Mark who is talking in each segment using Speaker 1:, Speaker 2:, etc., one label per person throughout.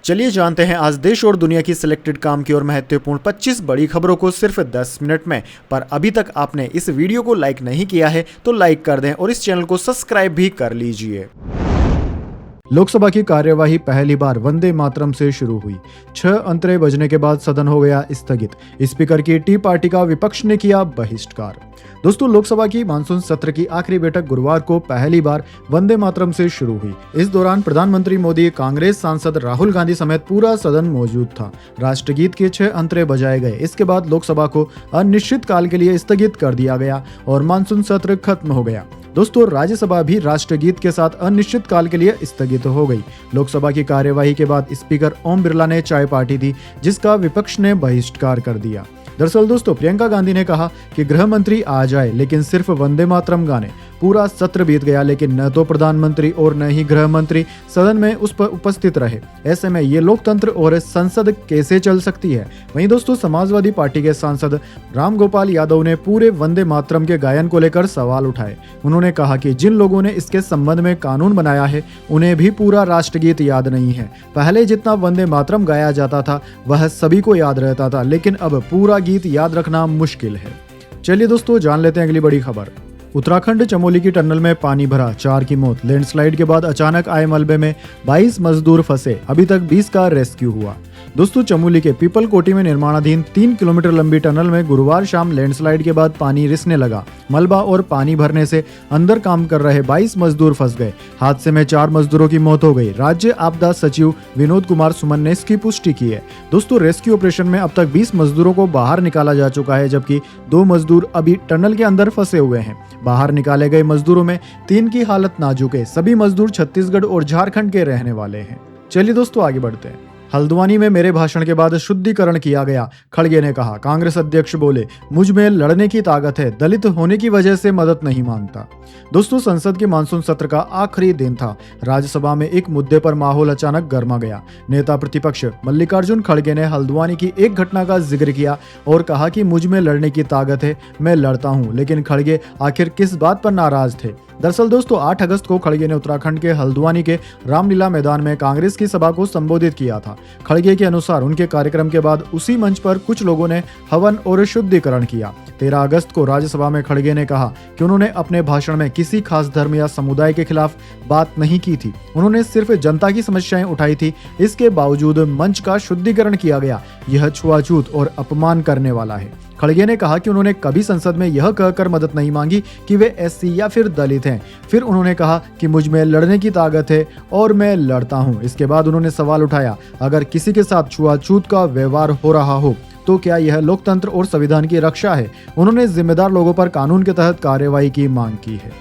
Speaker 1: चलिए जानते हैं आज देश और दुनिया की सिलेक्टेड काम की और महत्वपूर्ण 25 बड़ी खबरों को सिर्फ 10 मिनट में। पर अभी तक आपने इस वीडियो को लाइक नहीं किया है तो लाइक कर दें और इस चैनल को सब्सक्राइब भी कर लीजिए। लोकसभा की कार्यवाही पहली बार वंदे मातरम से शुरू हुई। 6 अंतरे बजने के बाद सदन हो गया स्थगित। स्पीकर की टी पार्टी का विपक्ष ने किया बहिष्कार। दोस्तों, लोकसभा की मानसून सत्र की आखिरी बैठक गुरुवार को पहली बार वंदे मातरम से शुरू हुई। इस दौरान प्रधानमंत्री मोदी, कांग्रेस सांसद राहुल गांधी समेत पूरा सदन मौजूद था। राष्ट्रगीत के 6 अंतरे बजाए गए। इसके बाद लोकसभा को अनिश्चित काल के लिए स्थगित कर दिया गया और मानसून सत्र खत्म हो गया। दोस्तों, राज्यसभा भी राष्ट्रगीत के साथ अनिश्चित काल के लिए स्थगित हो गई। लोकसभा की कार्यवाही के बाद स्पीकर ओम बिरला ने चाय पार्टी दी, जिसका विपक्ष ने बहिष्कार कर दिया। दरअसल दोस्तों, प्रियंका गांधी ने कहा कि गृह मंत्री आ जाए लेकिन सिर्फ वंदे मातरम गाने। पूरा सत्र बीत गया लेकिन न तो प्रधानमंत्री और न ही गृह मंत्री सदन में उस पर उपस्थित रहे। ऐसे में ये लोकतंत्र और संसद कैसे चल सकती है। वहीं दोस्तों, समाजवादी पार्टी के सांसद रामगोपाल यादव ने पूरे वंदे मातरम के गायन को लेकर सवाल उठाए। उन्होंने कहा कि जिन लोगों ने इसके संबंध में कानून बनाया है उन्हें भी पूरा राष्ट्रगीत याद नहीं है। पहले जितना वंदे मातरम गाया जाता था वह सभी को याद रहता था, लेकिन अब पूरा गीत याद रखना मुश्किल है। चलिए दोस्तों, जान लेते हैं अगली बड़ी खबर। उत्तराखंड चमोली की टनल में पानी भरा, 4 की मौत। लैंडस्लाइड के बाद अचानक आए मलबे में 22 मजदूर फंसे। अभी तक 20 का रेस्क्यू हुआ। दोस्तों, चमोली के पीपल कोटी में निर्माणाधीन 3 किलोमीटर लंबी टनल में गुरुवार शाम लैंडस्लाइड के बाद पानी रिसने लगा। मलबा और पानी भरने से अंदर काम कर रहे 22 मजदूर फंस गए। हादसे में 4 मजदूरों की मौत हो गई। राज्य आपदा सचिव विनोद कुमार सुमन ने इसकी पुष्टि की है। दोस्तों, रेस्क्यू ऑपरेशन में अब तक 20 मजदूरों को बाहर निकाला जा चुका है, जबकि 2 मजदूर अभी टनल के अंदर फंसे हुए हैं। बाहर निकाले गए मजदूरों में 3 की हालत नाजुक है। सभी मजदूर छत्तीसगढ़ और झारखंड के रहने वाले हैं। चलिए दोस्तों, आगे बढ़ते हैं। हल्द्वानी में मेरे भाषण के बाद शुद्धिकरण किया गया, खड़गे ने कहा। कांग्रेस अध्यक्ष बोले, मुझ में लड़ने की ताकत है, दलित होने की वजह से मदद नहीं मांगता। दोस्तों, संसद के मानसून सत्र का आखिरी दिन था। राज्यसभा में एक मुद्दे पर माहौल अचानक गर्मा गया। नेता प्रतिपक्ष मल्लिकार्जुन खड़गे ने हल्द्वानी की एक घटना का जिक्र किया और कहा कि मुझ में लड़ने की ताकत है, मैं लड़ता हूं। लेकिन खड़गे आखिर किस बात पर नाराज थे? दरअसल दोस्तों, 8 अगस्त को खड़गे ने उत्तराखंड के हल्द्वानी के रामलीला मैदान में कांग्रेस की सभा को संबोधित किया था। खड़गे के अनुसार उनके कार्यक्रम के बाद उसी मंच पर कुछ लोगों ने हवन और शुद्धिकरण किया। 13 अगस्त को राज्यसभा में खड़गे ने कहा कि उन्होंने अपने भाषण में किसी खास धर्म या समुदाय के खिलाफ बात नहीं की थी। उन्होंने सिर्फ जनता की समस्याएं उठाई थी। इसके बावजूद मंच का शुद्धिकरण किया गया। यह छुआछूत और अपमान करने वाला है। खड़गे ने कहा कि उन्होंने कभी संसद में यह कहकर मदद नहीं मांगी कि वे एससी या फिर दलित हैं। फिर उन्होंने कहा कि मुझ में लड़ने की ताकत है और मैं लड़ता हूं। इसके बाद उन्होंने सवाल उठाया, अगर किसी के साथ छुआछूत का व्यवहार हो रहा हो तो क्या यह लोकतंत्र और संविधान की रक्षा है? उन्होंने जिम्मेदार लोगों पर कानून के तहत कार्रवाई की मांग की है।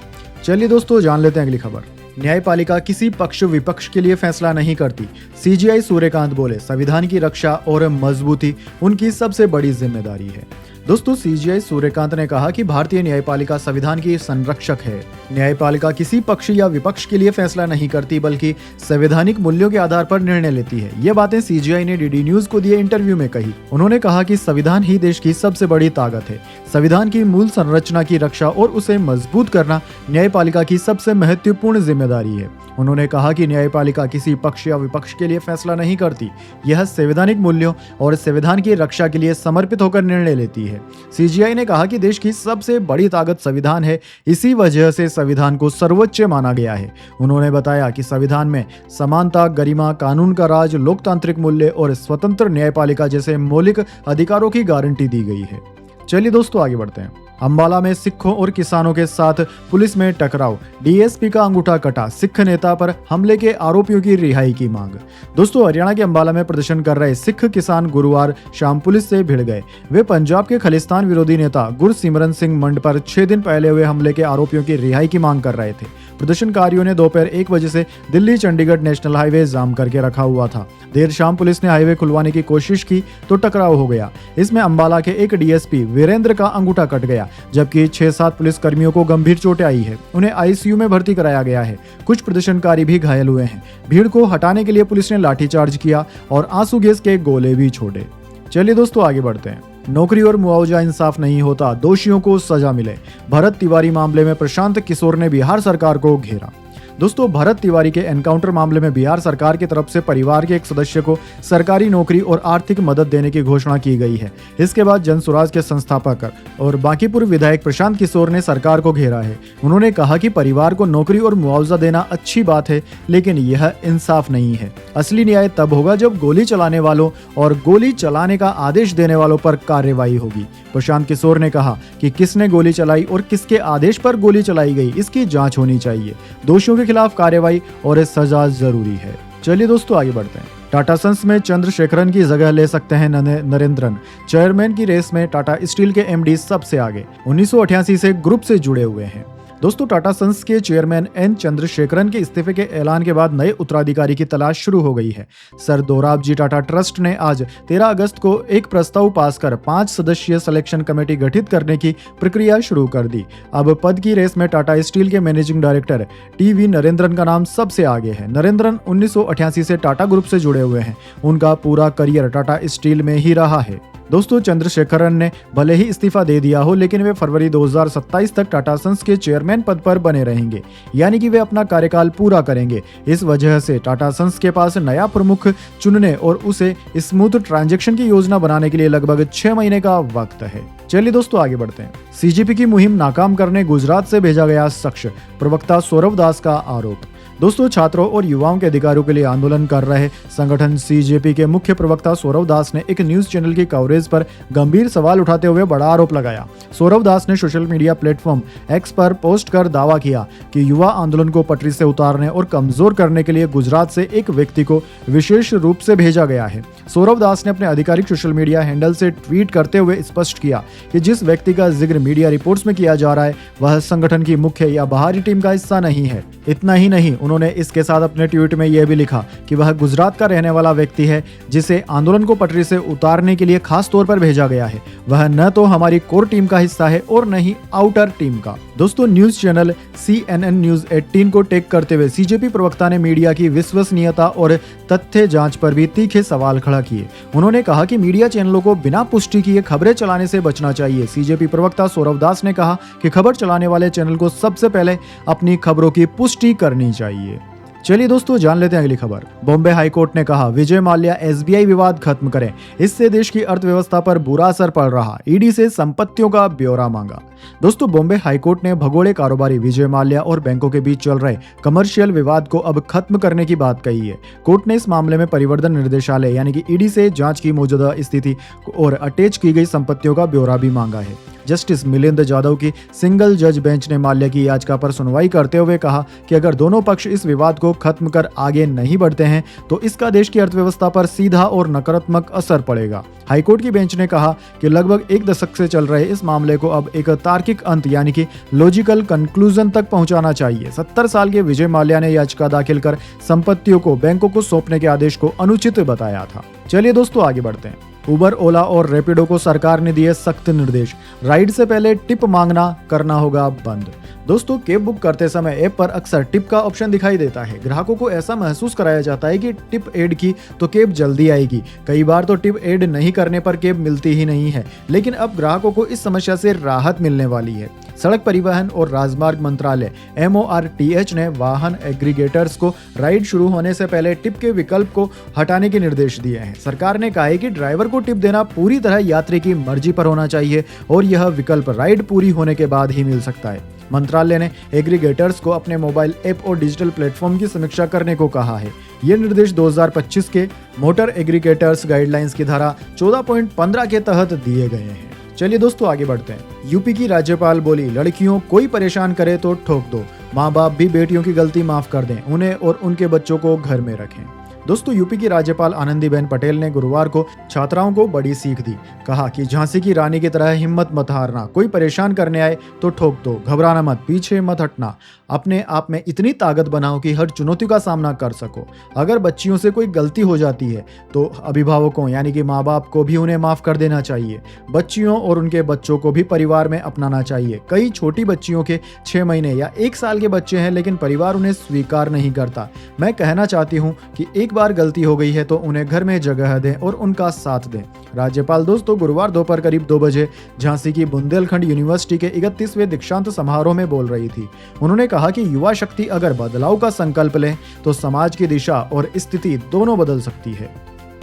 Speaker 1: चलिए दोस्तों, जान लेते हैं अगली खबर। न्यायपालिका किसी पक्ष विपक्ष के लिए फैसला नहीं करती, सीजीआई सूर्यकांत बोले। संविधान की रक्षा और मजबूती उनकी सबसे बड़ी जिम्मेदारी है। दोस्तों, सीजीआई सूर्यकांत ने कहा कि भारतीय न्यायपालिका संविधान की संरक्षक है। न्यायपालिका किसी पक्ष या विपक्ष के लिए फैसला नहीं करती बल्कि संवैधानिक मूल्यों के आधार पर निर्णय लेती है। ये बातें सीजीआई ने डीडी न्यूज को दिए इंटरव्यू में कही। उन्होंने कहा कि संविधान ही देश की सबसे बड़ी ताकत है। संविधान की मूल संरचना की रक्षा और उसे मजबूत करना न्यायपालिका की सबसे महत्वपूर्ण जिम्मेदारी है। उन्होंने कहा कि न्यायपालिका किसी पक्ष या विपक्ष के लिए फैसला नहीं करती, यह संवैधानिक मूल्यों और संविधान की रक्षा के लिए समर्पित होकर निर्णय लेती है। सीजीआई ने कहा कि देश की सबसे बड़ी ताकत संविधान है, इसी वजह से संविधान को सर्वोच्च माना गया है। उन्होंने बताया कि संविधान में समानता, गरिमा, कानून का राज, लोकतांत्रिक मूल्य और स्वतंत्र न्यायपालिका जैसे मौलिक अधिकारों की गारंटी दी गई है। चलिए दोस्तों, आगे बढ़ते हैं। अंबाला में सिखों और किसानों के साथ पुलिस में टकराव, डीएसपी का अंगूठा कटा। सिख नेता पर हमले के आरोपियों की रिहाई की मांग। दोस्तों, हरियाणा के अंबाला में प्रदर्शन कर रहे सिख किसान गुरुवार शाम पुलिस से भिड़ गए। वे पंजाब के खालिस्तान विरोधी नेता गुरसिमरन सिंह मंड पर 6 दिन पहले हुए हमले के आरोपियों की रिहाई की मांग कर रहे थे। प्रदर्शनकारियों ने दोपहर 1 बजे से दिल्ली चंडीगढ़ नेशनल हाईवे जाम करके रखा हुआ था। देर शाम पुलिस ने हाईवे खुलवाने की कोशिश की तो टकराव हो गया। इसमें अंबाला के एक डीएसपी वीरेंद्र का अंगूठा कट गया, जबकि 6-7 पुलिस कर्मियों को गंभीर चोटें आई है। उन्हें आईसीयू में भर्ती कराया गया है। कुछ प्रदर्शनकारी भी घायल हुए हैं। भीड़ को हटाने के लिए पुलिस ने लाठीचार्ज किया और आंसू गैस के गोले भी छोड़े। चलिए दोस्तों, आगे बढ़ते हैं। नौकरी और मुआवजा इंसाफ नहीं होता, दोषियों को सजा मिले। भरत तिवारी मामले में प्रशांत किशोर ने बिहार सरकार को घेरा। दोस्तों, भरत तिवारी के एनकाउंटर मामले में बिहार सरकार की तरफ से परिवार के एक सदस्य को सरकारी नौकरी और आर्थिक मदद देने की घोषणा की गई है। इसके बाद जनसुराज के संस्थापक और बांकीपुर विधायक प्रशांत किशोर ने सरकार को घेरा है। उन्होंने कहा कि परिवार को नौकरी और मुआवजा देना अच्छी बात है, लेकिन यह इंसाफ नहीं है। असली न्याय तब होगा जब गोली चलाने वालों और गोली चलाने का आदेश देने वालों पर कार्रवाई होगी। प्रशांत किशोर ने कहा कि किसने गोली चलाई और किसके आदेश पर गोली चलाई गई, इसकी जांच होनी चाहिए। दोषियों के खिलाफ कार्रवाई और सजा जरूरी है। चलिए दोस्तों, आगे बढ़ते हैं। टाटा सन्स में चंद्रशेखरन की जगह ले सकते हैं नरेंद्रन। चेयरमैन की रेस में टाटा स्टील के एमडी सबसे आगे। 1988 से ग्रुप से जुड़े हुए हैं। दोस्तों, टाटा सन्स के चेयरमैन एन चंद्रशेखरन के इस्तीफे के ऐलान के बाद नए उत्तराधिकारी की तलाश शुरू हो गई है। सर दोराबजी टाटा ट्रस्ट ने आज 13 अगस्त को एक प्रस्ताव पास कर 5 सदस्यीय सिलेक्शन कमेटी गठित करने की प्रक्रिया शुरू कर दी। अब पद की रेस में टाटा स्टील के मैनेजिंग डायरेक्टर टीवी नरेंद्रन का नाम सबसे आगे है। नरेंद्रन 1988 से टाटा ग्रुप से जुड़े हुए हैं। उनका पूरा करियर टाटा स्टील में ही रहा है। दोस्तों, चंद्रशेखरन ने भले ही इस्तीफा दे दिया हो, लेकिन वे फरवरी 2027 तक टाटा सन्स के चेयरमैन पद पर बने रहेंगे, यानी कि वे अपना कार्यकाल पूरा करेंगे। इस वजह से टाटा सन्स के पास नया प्रमुख चुनने और उसे स्मूथ ट्रांजैक्शन की योजना बनाने के लिए लगभग 6 महीने का वक्त है। चलिए दोस्तों, आगे बढ़ते हैं। सीजेपी की मुहिम नाकाम करने गुजरात से भेजा गया शख्स, प्रवक्ता सौरभ दास का आरोप। दोस्तों, छात्रों और युवाओं के अधिकारों के लिए आंदोलन कर रहे संगठन सीजेपी के मुख्य प्रवक्ता सौरभ दास ने एक न्यूज चैनल की कवरेज पर गंभीर सवाल उठाते हुए बड़ा आरोप लगाया। सौरभ दास ने सोशल मीडिया प्लेटफॉर्म एक्स पर पोस्ट कर दावा किया कि युवा आंदोलन को पटरी से उतारने और कमजोर करने के लिए गुजरात से एक व्यक्ति को विशेष रूप से भेजा गया है। सौरभ दास ने अपने आधिकारिक सोशल मीडिया हैंडल से ट्वीट करते हुए स्पष्ट किया कि जिस व्यक्ति का जिक्र मीडिया रिपोर्ट्स में किया जा रहा है वह संगठन की मुख्य या बाहरी टीम का हिस्सा नहीं है। इतना ही नहीं, उन्होंने इसके साथ अपने ट्वीट में यह भी लिखा कि वह गुजरात का रहने वाला व्यक्ति है जिसे आंदोलन को पटरी से उतारने के लिए खास तौर पर भेजा गया है। वह न तो हमारी कोर टीम का हिस्सा है और न ही आउटर टीम का। दोस्तों, न्यूज चैनल CNN न्यूज 18 को टेक करते हुए सीजेपी प्रवक्ता ने मीडिया की विश्वसनीयता और तथ्य जांच पर भी तीखे सवाल खड़ा किए। उन्होंने कहा कि मीडिया चैनलों को बिना पुष्टि किए खबरें चलाने से बचना चाहिए। सीजेपी प्रवक्ता सौरभ दास ने कहा कि खबर चलाने वाले चैनल को सबसे पहले अपनी खबरों की पुष्टि करनी चाहिए। चलिए दोस्तों, जान लेते हैं अगली खबर। बॉम्बे हाईकोर्ट ने कहा विजय माल्या SBI विवाद खत्म करें, इससे देश की अर्थव्यवस्था पर बुरा असर पड़ रहा। ईडी से संपत्तियों का ब्यौरा मांगा। दोस्तों, बॉम्बे हाईकोर्ट ने भगोड़े कारोबारी विजय माल्या और बैंकों के बीच चल रहे कमर्शियल विवाद को अब खत्म करने की बात कही है। कोर्ट ने इस मामले में परिवर्तन निर्देशालय यानी कि ईडी से जांच की मौजूदा स्थिति और अटैच की गई संपत्तियों का ब्यौरा भी मांगा है। जस्टिस मिलिंद जाधव की सिंगल जज बेंच ने माल्या की याचिका पर सुनवाई करते हुए कहा कि अगर दोनों पक्ष इस विवाद को खत्म कर आगे नहीं बढ़ते हैं तो इसका देश की अर्थव्यवस्था पर सीधा और नकारात्मक असर पड़ेगा। हाईकोर्ट की बेंच ने कहा कि लगभग एक दशक से चल रहे इस मामले को अब एक तार्किक अंत यानी कि लॉजिकल कंक्लूजन तक पहुंचाना चाहिए। 70 साल के विजय माल्या ने याचिका दाखिल कर संपत्तियों को बैंकों को सौंपने के आदेश को अनुचित बताया था। चलिए दोस्तों, आगे बढ़ते हैं। उबर, ओला और रैपिडो को सरकार ने दिए सख्त निर्देश। राइड से पहले टिप मांगना करना होगा बंद। दोस्तों, कैब बुक करते समय ऐप पर अक्सर टिप का ऑप्शन दिखाई देता है। ग्राहकों को ऐसा महसूस कराया जाता है कि टिप ऐड की तो कैब जल्दी आएगी। कई बार तो टिप ऐड नहीं करने पर कैब मिलती ही नहीं है, लेकिन अब ग्राहकों को इस समस्या से राहत मिलने वाली है। सड़क परिवहन और राजमार्ग मंत्रालय MORTH ने वाहन एग्रीगेटर्स को राइड शुरू होने से पहले टिप के विकल्प को हटाने के निर्देश दिए हैं। सरकार ने कहा है कि ड्राइवर को टिप देना पूरी तरह यात्री की मर्जी पर होना चाहिए और यह विकल्प राइड पूरी होने के बाद ही मिल सकता है। मंत्रालय ने एग्रीगेटर्स को अपने मोबाइल ऐप और डिजिटल प्लेटफॉर्म की समीक्षा करने को कहा है। ये निर्देश 2025 के मोटर एग्रीगेटर्स गाइडलाइंस की धारा 14.15 के तहत दिए गए हैं। चलिए दोस्तों, आगे बढ़ते हैं। यूपी की राज्यपाल बोली लड़कियों कोई परेशान करे तो ठोक दो, माँ बाप भी बेटियों की गलती माफ कर दें, उन्हें और उनके बच्चों को घर में रखें। दोस्तों, यूपी की राज्यपाल आनंदीबेन पटेल ने गुरुवार को छात्राओं को बड़ी सीख दी। कहा कि झांसी की रानी की तरह हिम्मत मत हारना, कोई परेशान करने आए तो ठोक दो, घबराना मत, पीछे मत हटना, अपने आप में इतनी ताकत बनाओ कि हर चुनौती का सामना कर सको। अगर बच्चियों से कोई गलती हो जाती है तो अभिभावकों यानी कि माँ बाप को भी उन्हें माफ कर देना चाहिए। बच्चियों और उनके बच्चों को भी परिवार में अपनाना चाहिए। कई छोटी बच्चियों के 6 महीने या 1 साल के बच्चे हैं, लेकिन परिवार उन्हें स्वीकार नहीं करता। मैं कहना चाहती हूँ कि एक बार गलती हो गई है तो उन्हें घर में जगह दें और उनका साथ दें। राज्यपाल दोस्तों गुरुवार दोपहर करीब 2 बजे झांसी की बुंदेलखंड यूनिवर्सिटी के 31वें दीक्षांत समारोह में बोल रही थी। उन्होंने कहा कि युवा शक्ति अगर बदलाव का संकल्प ले तो समाज की दिशा और स्थिति दोनों बदल सकती है।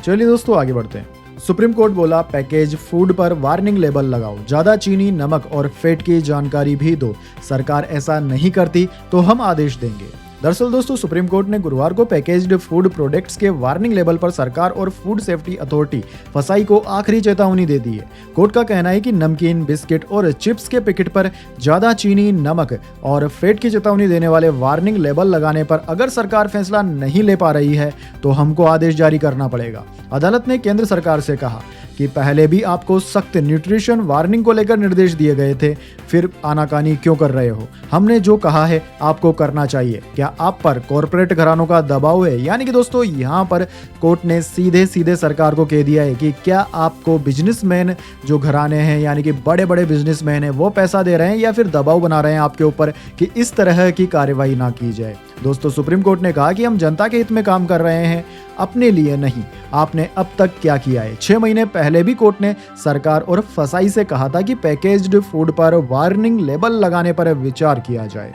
Speaker 1: चलिए दोस्तों आगे बढ़ते हैं। सुप्रीम कोर्ट बोला पैकेज फूड पर वार्निंग लेबल लगाओ, ज्यादा चीनी, नमक और फैट की जानकारी भी दो। सरकार ऐसा नहीं करती तो हम आदेश देंगे। दरअसल दोस्तों सुप्रीम कोर्ट ने गुरुवार को पैकेज्ड फूड प्रोडक्ट्स के वार्निंग लेबल पर सरकार और फूड सेफ्टी अथॉरिटी फसाई को आखिरी चेतावनी दे दी है। कोर्ट का कहना है कि नमकीन, बिस्किट और चिप्स के पैकेट पर ज्यादा चीनी, नमक और फैट की चेतावनी देने वाले वार्निंग लेबल लगाने पर अगर सरकार फैसला नहीं ले पा रही है तो हमको आदेश जारी करना पड़ेगा। अदालत ने केंद्र सरकार से कहा कि पहले भी आपको सख्त न्यूट्रिशन वार्निंग को लेकर निर्देश दिए गए थे, फिर आनाकानी क्यों कर रहे हो? हमने जो कहा है आपको करना चाहिए। क्या आप पर कॉरपोरेट घरानों का दबाव है? यानी कि दोस्तों यहाँ पर कोर्ट ने सीधे सीधे सरकार को कह दिया है कि क्या आपको बिजनेसमैन जो घराने हैं यानी कि बड़े बड़े बिजनेसमैन हैं वो पैसा दे रहे हैं या फिर दबाव बना रहे हैं आपके ऊपर कि इस तरह की कार्रवाई ना की जाए। दोस्तों सुप्रीम कोर्ट ने कहा कि हम जनता के हित में काम कर रहे हैं, अपने लिए नहीं। आपने अब तक क्या किया है? 6 महीने पहले भी कोर्ट ने सरकार और फसाई से कहा था कि पैकेज्ड फूड पर वार्निंग लेबल लगाने पर विचार किया जाए।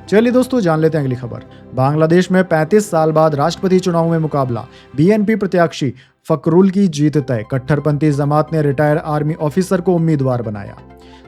Speaker 1: चलिए दोस्तों जान लेते हैं अगली खबर। बांग्लादेश में 35 साल बाद राष्ट्रपति चुनाव में मुकाबला, बीएनपी प्रत्याशी फकरुल की जीत तय। कट्टरपंथी जमात ने रिटायर आर्मी ऑफिसर को उम्मीदवार बनाया।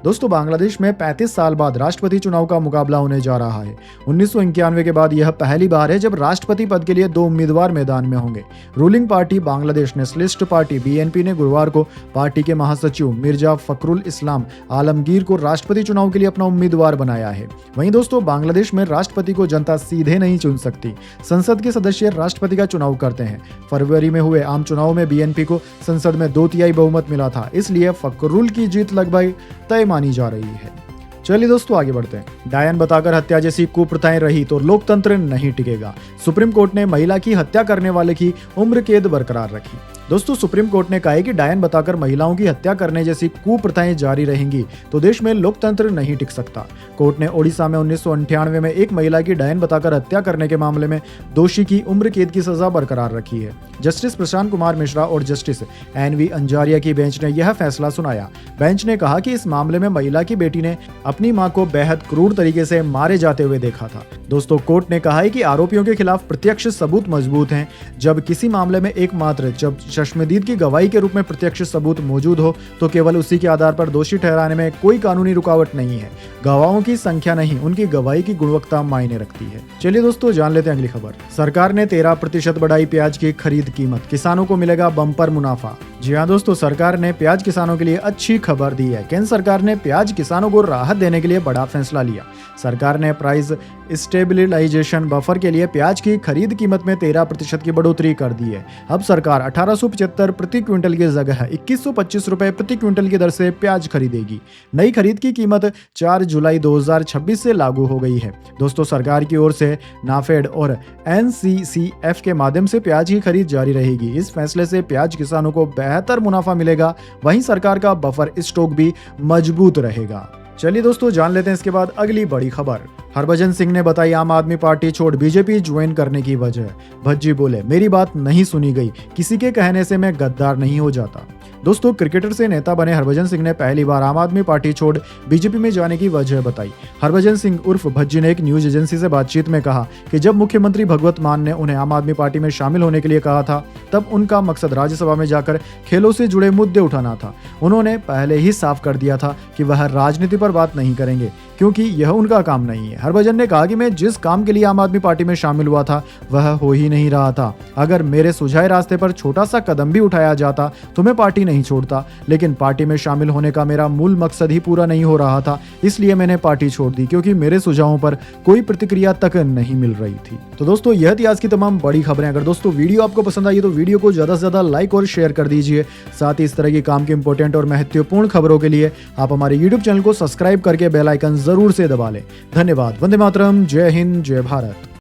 Speaker 1: दोस्तों बांग्लादेश में 35 साल बाद राष्ट्रपति चुनाव का मुकाबला होने जा रहा है। 1991 के बाद यह पहली बार है जब राष्ट्रपति पद के लिए 2 उम्मीदवार मैदान में होंगे। Ruling party Bangladesh nationalist party BNP ने गुरुवार को पार्टी के महासचिव मिर्जा फखरुल इस्लाम आलमगीर को राष्ट्रपति चुनाव के लिए अपना उम्मीदवार बनाया है। वहीं दोस्तों बांग्लादेश में राष्ट्रपति को जनता सीधे नहीं चुन सकती, संसद के सदस्य राष्ट्रपति का चुनाव करते हैं। फरवरी में हुए आम चुनाव में बीएनपी को संसद में 2/3 बहुमत मिला था, इसलिए फखरुल की जीत लगभग तय मानी जा रही है। चलिए दोस्तों आगे बढ़ते हैं। डायन बताकर हत्या जैसी कुप्रथाएं रही तो लोकतंत्र नहीं टिकेगा। सुप्रीम कोर्ट ने महिला की हत्या करने वाले की उम्र कैद बरकरार रखी। दोस्तों सुप्रीम कोर्ट ने कहा है कि डायन बताकर महिलाओं की हत्या करने जैसी कुप्रथाएं जारी रहेंगी तो देश में लोकतंत्र नहीं टिक सकता। कोर्ट ने ओडिशा में 1998 में एक महिला की डायन बताकर हत्या करने के मामले में दोषी की उम्र कैद की सजा बरकरार रखी है। जस्टिस प्रशांत कुमार मिश्रा और जस्टिस एनवी अंजारिया की बेंच ने यह फैसला सुनाया। बेंच ने कहा कि इस मामले में महिला की बेटी ने अपनी मां को बेहद क्रूर तरीके से मारे जाते हुए देखा था। दोस्तों कोर्ट ने कहा है कि आरोपियों के खिलाफ प्रत्यक्ष सबूत मजबूत हैं। जब किसी मामले में एकमात्र जब चश्मदीद की गवाही के रूप में प्रत्यक्ष सबूत मौजूद हो तो केवल उसी के आधार पर दोषी ठहराने में कोई कानूनी रुकावट नहीं है। गवाहों की संख्या नहीं, उनकी गवाही की गुणवत्ता मायने रखती है। चलिए दोस्तों जान लेते हैं अगली खबर। सरकार ने 13% बढ़ाई प्याज की खरीद कीमत, किसानों को मिलेगा बम्पर मुनाफा। जी हाँ दोस्तों, सरकार ने प्याज किसानों के लिए अच्छी खबर दी है। केंद्र सरकार ने प्याज किसानों को राहत देने के लिए बड़ा फैसला लिया। सरकार ने प्राइस स्टेबलाइजेशन बफर के लिए प्याज की खरीद कीमत में 13% की बढ़ोतरी कर दी है। अब सरकार 1875 प्रति क्विंटल की जगह 2125 रुपए प्रति क्विंटल की दर से प्याज खरीदेगी। नई खरीद की कीमत 4 जुलाई 2026 से लागू हो गई है। दोस्तों सरकार की ओर से नाफेड और एनसीसीएफ के माध्यम से प्याज की खरीद जारी रहेगी। इस फैसले से प्याज किसानों को बेहतर मुनाफा मिलेगा, वहीं सरकार का बफर स्टॉक भी मजबूत रहेगा। चलिए दोस्तों जान लेते हैं इसके बाद अगली बड़ी खबर। हरभजन सिंह ने बताई आम आदमी पार्टी छोड़ बीजेपी ज्वाइन करने की वजह। भज्जी बोले मेरी बात नहीं सुनी गई, किसी के कहने से मैं गद्दार नहीं हो जाता। दोस्तों क्रिकेटर से नेता बने हरभजन सिंह ने पहली बार आम आदमी पार्टी छोड़ बीजेपी में जाने की वजह बताई। हरभजन सिंह उर्फ भज्जी ने एक न्यूज एजेंसी से बातचीत में कहा कि जब मुख्यमंत्री भगवत मान ने उन्हें आम आदमी पार्टी में शामिल होने के लिए कहा था तब उनका मकसद राज्यसभा में जाकर खेलों से जुड़े मुद्दे उठाना था। उन्होंने पहले ही साफ कर दिया था कि वह राजनीति पर बात नहीं करेंगे क्योंकि यह उनका काम नहीं है। हरभजन ने कहा कि मैं जिस काम के लिए आम आदमी पार्टी में शामिल हुआ था वह हो ही नहीं रहा था। अगर मेरे सुझाए रास्ते पर छोटा सा कदम भी उठाया जाता तो मैं पार्टी नहीं छोड़ता, लेकिन पार्टी में शामिल होने का मेरा मूल मकसद ही पूरा नहीं हो रहा था, इसलिए मैंने पार्टी छोड़ दी क्योंकि मेरे सुझावों पर कोई प्रतिक्रिया तक नहीं मिल रही थी। तो दोस्तों यह थी आज की तमाम बड़ी खबरें। अगर दोस्तों वीडियो आपको पसंद आई तो वीडियो को ज्यादा से ज्यादा लाइक और शेयर कर दीजिए। साथ ही इस तरह की काम की इंपॉर्टेंट और महत्वपूर्ण खबरों के लिए आप हमारे यूट्यूब चैनल को सब्सक्राइब करके बेल आइकन जरूर से दबा लें। धन्यवाद। वंदे मातरम। जय हिंद, जय भारत।